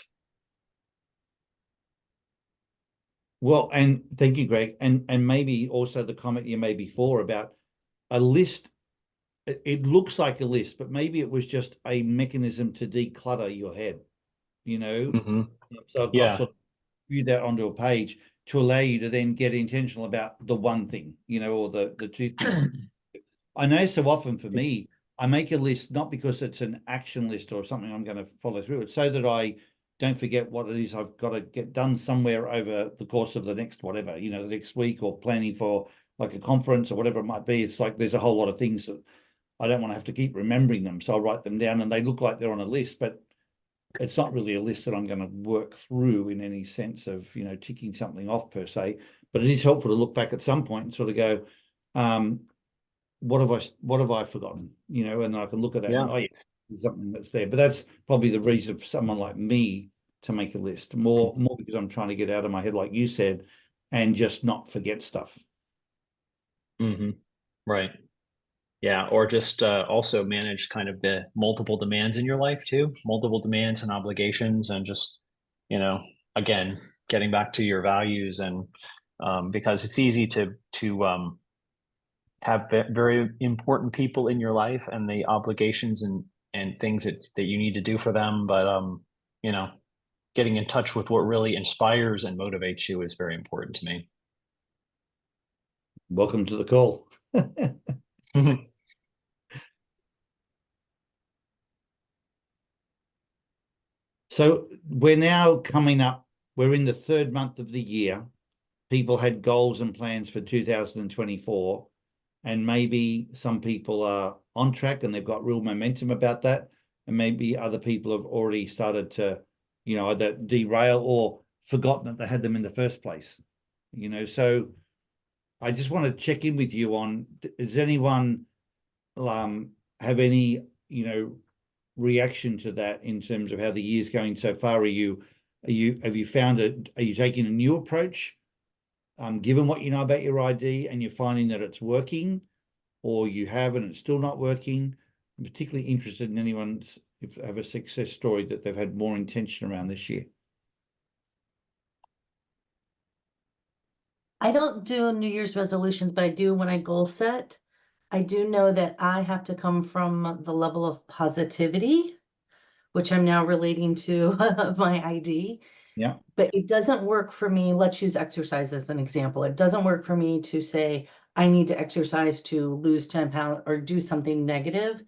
A: Well, and thank you, Greg. And maybe also the comment you made before about a list. It looks like a list, but maybe it was just a mechanism to declutter your head,
L: Mm-hmm.
A: So I've sort of viewed that onto a page to allow you to then get intentional about the one thing, or the two things. I know so often for me, I make a list not because it's an action list or something I'm going to follow through. It's so that I don't forget what it is I've got to get done somewhere over the course of the next whatever, the next week, or planning for like a conference or whatever it might be. It's like there's a whole lot of things that I don't want to have to keep remembering them. So I'll write them down and they look like they're on a list, but it's not really a list that I'm going to work through in any sense of, ticking something off per se. But it is helpful to look back at some point and sort of go, what have I forgotten? And I can look at that and, oh yeah, there's something that's there. But that's probably the reason for someone like me to make a list, more because I'm trying to get out of my head, like you said, and just not forget stuff.
L: Mm-hmm. Right. Yeah, or just also manage kind of the multiple demands in your life too, multiple demands and obligations, and just, again, getting back to your values, and because it's easy to have very important people in your life and the obligations and things that you need to do for them, but getting in touch with what really inspires and motivates you is very important to me.
A: Welcome to the call. So we're now coming up, we're in the 3rd month of the year. People had goals and plans for 2024, and maybe some people are on track and they've got real momentum about that. And maybe other people have already started to, either derail or forgotten that they had them in the first place. So I just want to check in with you on, does anyone have any, reaction to that in terms of how the year's going so far? Have you found it? Are you taking a new approach, given what you know about your ID, and you're finding that it's working, or you have and it's still not working? I'm particularly interested in anyone if have a success story that they've had more intention around this year.
O: I don't do New Year's resolutions, but I do when I goal set. I do know that I have to come from the level of positivity, which I'm now relating to my ID.
A: Yeah.
O: But it doesn't work for me. Let's use exercise as an example. It doesn't work for me to say, I need to exercise to lose 10 pounds or do something negative.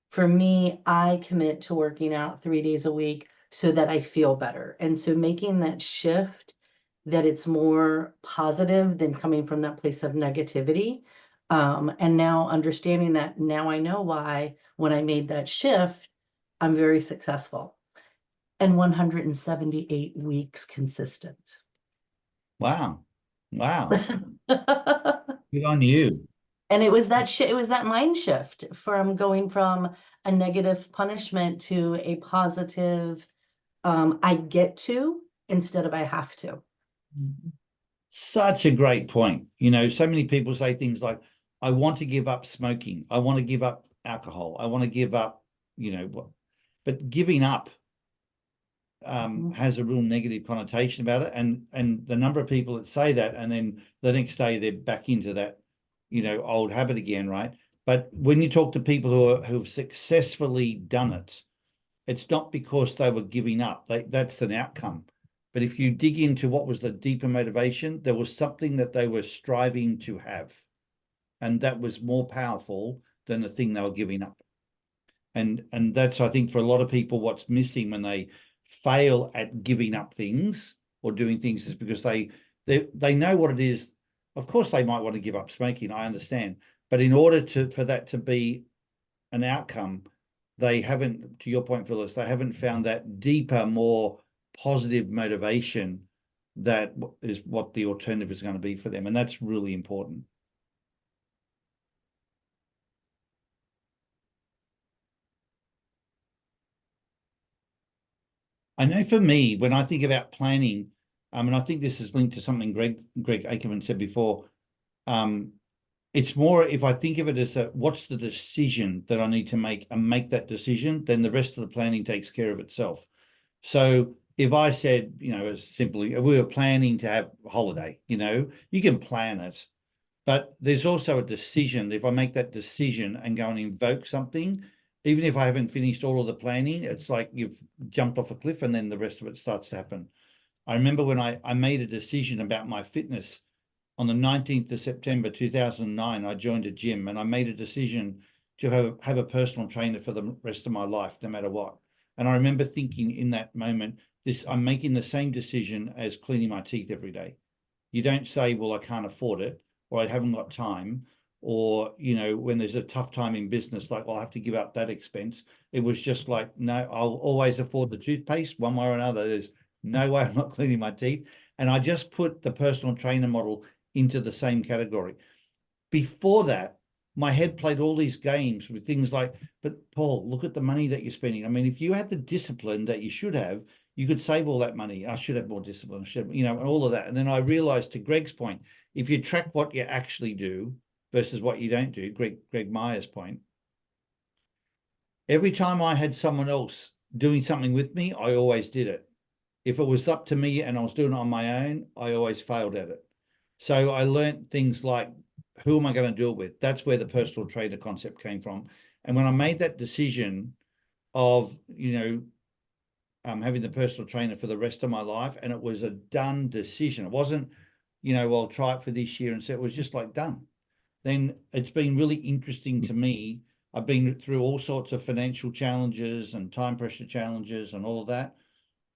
O: For me, I commit to working out 3 days a week so that I feel better. And so making that shift, that it's more positive than coming from that place of negativity, And now understanding that, now I know why when I made that shift, I'm very successful. And 178 weeks consistent.
A: Wow. Wow. Good on you.
O: And it was that mind shift from going from a negative punishment to a positive, I get to instead of I have to.
A: Such a great point. You know, so many people say things like, I want to give up smoking. I want to give up alcohol. I want to give up, you know, but giving up has a real negative connotation about it. And the number of people that say that, and then the next day they're back into that, you know, old habit again, right? But when you talk to people who've successfully done it, it's not because they were giving up. That's an outcome. But if you dig into what was the deeper motivation, there was something that they were striving to have. And that was more powerful than the thing they were giving up. And that's, I think, for a lot of people, what's missing when they fail at giving up things or doing things is because they know what it is. Of course, they might want to give up smoking, I understand. But in order for that to be an outcome, they haven't, to your point, Phyllis, they haven't found that deeper, more positive motivation that is what the alternative is going to be for them. And that's really important. I know for me, when I think about planning, and I think this is linked to something Greg Akerman said before, it's more if I think of it as what's the decision that I need to make and make that decision, then the rest of the planning takes care of itself. So if I said, you know, as simply, we were planning to have a holiday, you know, you can plan it, but there's also a decision. If I make that decision and go and invoke something, even if I haven't finished all of the planning, it's like you've jumped off a cliff and then the rest of it starts to happen. I remember when I made a decision about my fitness on the 19th of September 2009, I joined a gym and I made a decision to have a personal trainer for the rest of my life, no matter what. And I remember thinking in that moment, I'm making the same decision as cleaning my teeth every day. You don't say, well, I can't afford it, or I haven't got time, or, you know, when there's a tough time in business, like, well, I'll have to give up that expense. It was just like, no, I'll always afford the toothpaste one way or another. There's no way I'm not cleaning my teeth. And I just put the personal trainer model into the same category. Before that, my head played all these games with things like, but Paul, look at the money that you're spending. I mean, if you had the discipline that you should have, you could save all that money. I should have more discipline, you know, and all of that. And then I realized, to Greg's point, if you track what you actually do versus what you don't do, Greg Meyer's point, every time I had someone else doing something with me, I always did it. If it was up to me and I was doing it on my own, I always failed at it. So I learned things like, who am I going to do it with? That's where the personal trainer concept came from. And when I made that decision of, you know, having the personal trainer for the rest of my life, and it was a done decision. It wasn't, you know, well, I'll try it for this year. And so it was just like done. Then it's been really interesting to me. I've been through all sorts of financial challenges and time pressure challenges and all of that.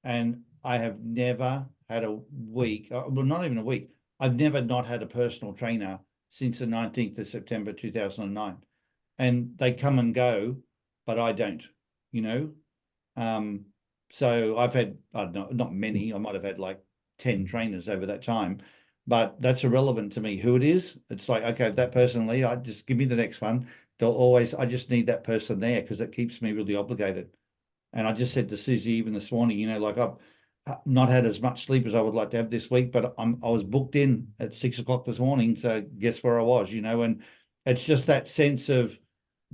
A: And I have never had a week, well, not even a week. I've never not had a personal trainer since the 19th of September 2009. And they come and go, but I don't, you know. So I've had, not many, I might have had like 10 trainers over that time, but that's irrelevant to me who it is. It's like, okay, if that person leaves, I just give me the next one. I just need that person there because it keeps me really obligated. And I just said to Susie even this morning, you know, like I've not had as much sleep as I would like to have this week, but I was booked in at 6 o'clock this morning. So guess where I was, you know, and it's just that sense of,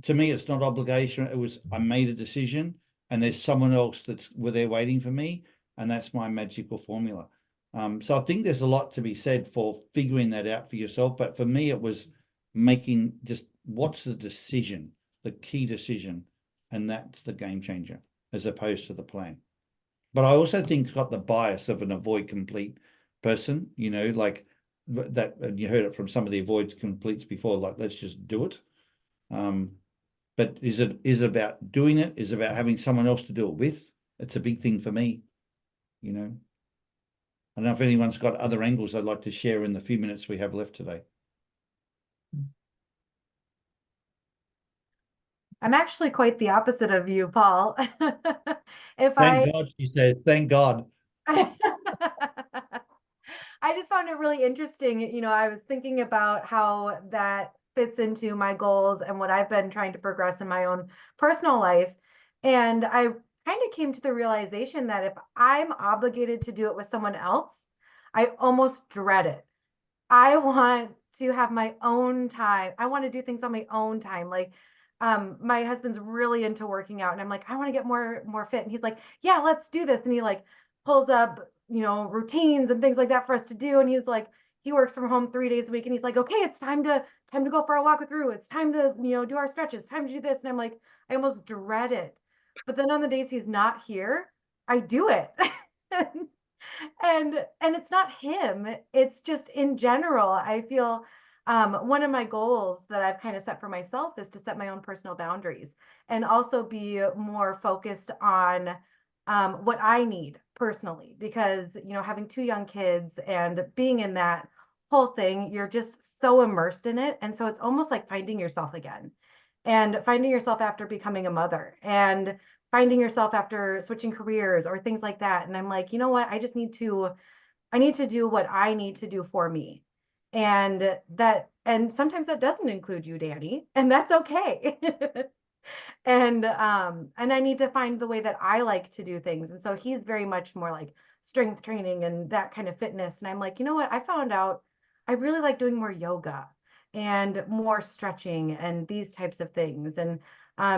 A: to me, it's not obligation. It was, I made a decision and there's someone else were there waiting for me. And that's my magical formula. So I think there's a lot to be said for figuring that out for yourself. But for me, it was making just what's the decision, the key decision, and that's the game changer as opposed to the plan. But I also think it's got the bias of an avoid complete person, you know, like that, and you heard it from some of the avoid completes before, like, let's just do it. But is it about doing it? Is it about having someone else to do it with? It's a big thing for me, you know. I don't know if anyone's got other angles they'd like to share in the few minutes we have left today.
P: I'm actually quite the opposite of you, Paul. If
A: Thank
P: I
A: God, she says, thank God.
P: I just found it really interesting. You know, I was thinking about how that fits into my goals and what I've been trying to progress in my own personal life. And I kind of came to the realization that if I'm obligated to do it with someone else, I almost dread it. I want to have my own time. I want to do things on my own time. Like, my husband's really into working out, and I'm like, I want to get more fit. And he's like, yeah, let's do this. And he like pulls up, you know, routines and things like that for us to do. And he's like, he works from home 3 days a week, and he's like, okay, it's time to go for a walk with Rue. It's time to, you know, do our stretches, time to do this. And I'm like, I almost dread it. But then on the days he's not here, I do it. And it's not him, it's just in general. I feel one of my goals that I've kind of set for myself is to set my own personal boundaries and also be more focused on what I need personally, because you know, having 2 young kids and being in that whole thing, you're just so immersed in it, and so it's almost like finding yourself again, and finding yourself after becoming a mother, and finding yourself after switching careers or things like that. And I'm like, you know what? I need to do what I need to do for me. And sometimes that doesn't include you, Danny, and that's okay. And I need to find the way that I like to do things. And so he's very much more like strength training and that kind of fitness. And I'm like, you know what? I found out I really like doing more yoga and more stretching and these types of things. And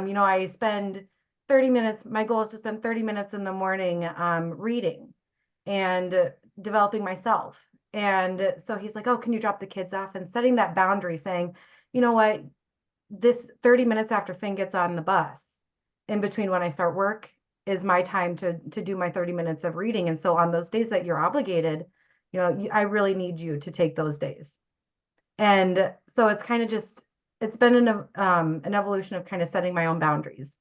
P: you know, I spend 30 minutes, my goal is to spend 30 minutes in the morning reading and developing myself. And so he's like, oh, can you drop the kids off? And setting that boundary, saying, you know what, this 30 minutes after Finn gets on the bus, in between when I start work, is my time to do my 30 minutes of reading. And so on those days that you're obligated, you know, I really need you to take those days. And so it's kind of just, it's been an evolution of kind of setting my own boundaries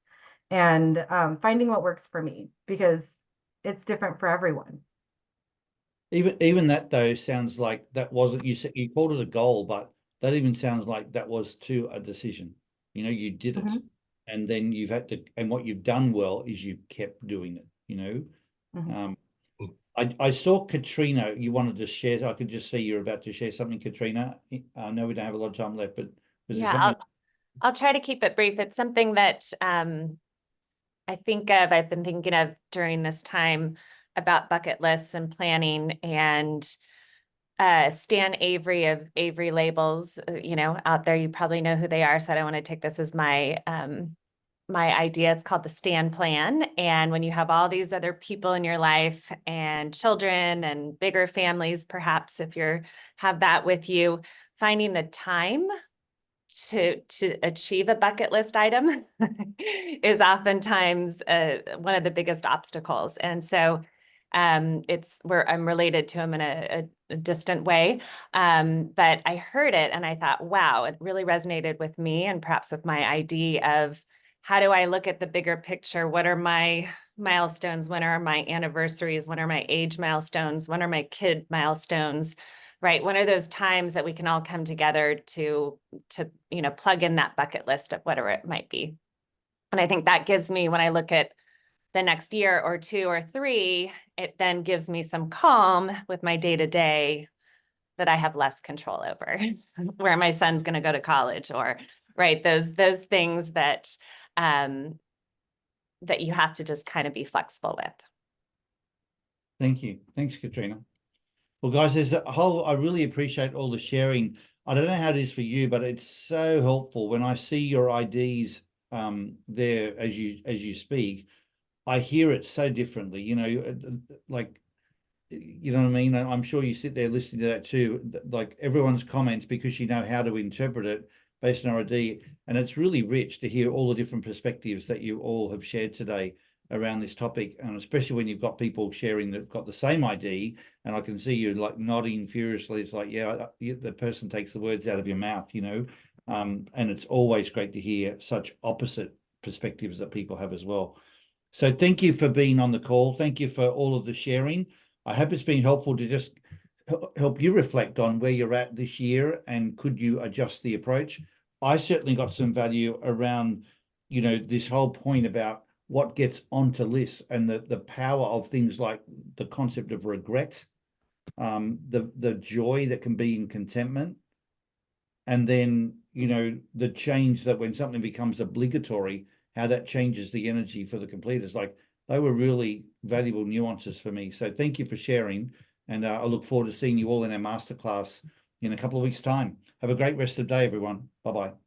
P: and finding what works for me, because it's different for everyone.
A: Even that though sounds like that wasn't, you said you called it a goal, but that even sounds like that was to a decision. You know, you did it, and then you've had to, and what you've done well is you kept doing it, you know. I saw Katrina, you wanted to share, so I could just see you're about to share something, Katrina. I know we don't have a lot of time left, but was there something?
Q: I'll try to keep it brief. It's something that I've been thinking of during this time about bucket lists and planning, and Stan Avery of Avery Labels, you know, out there, you probably know who they are. So I don't want to take this as my my idea. It's called the Stan Plan. And when you have all these other people in your life and children and bigger families, perhaps if you're have that with you, finding the time to achieve a bucket list item is oftentimes one of the biggest obstacles. And so it's where I'm related to him in a distant way. But I heard it and I thought, wow, it really resonated with me, and perhaps with my idea of how do I look at the bigger picture? What are my milestones? When are my anniversaries? When are my age milestones? When are my kid milestones? Right? When are those times that we can all come together to you know, plug in that bucket list of whatever it might be? And I think that gives me, when I look at the next year or 2 or 3, it then gives me some calm with my day-to-day that I have less control over, where my son's going to go to college, or right, those things that that you have to just kind of be flexible with.
A: Thank you. Thanks, Katrina. Well, guys, there's a whole, I really appreciate all the sharing. I don't know how it is for you, but it's so helpful when I see your IDs there as you speak. I hear it so differently, you know, like, you know what I mean? I'm sure you sit there listening to that too, like everyone's comments, because you know how to interpret it based on ID. And it's really rich to hear all the different perspectives that you all have shared today around this topic, and especially when you've got people sharing that got the same ID, and I can see you like nodding furiously. It's like, yeah, the person takes the words out of your mouth, you know. And it's always great to hear such opposite perspectives that people have as well. So thank you for being on the call. Thank you for all of the sharing. I hope it's been helpful to just help you reflect on where you're at this year and could you adjust the approach. I certainly got some value around, you know, this whole point about what gets onto lists and the power of things like the concept of regret, the joy that can be in contentment, and then, you know, the change that when something becomes obligatory, how that changes the energy for the completers. Like, they were really valuable nuances for me. So thank you for sharing. And I look forward to seeing you all in our masterclass in a couple of weeks' time. Have a great rest of the day, everyone. Bye-bye.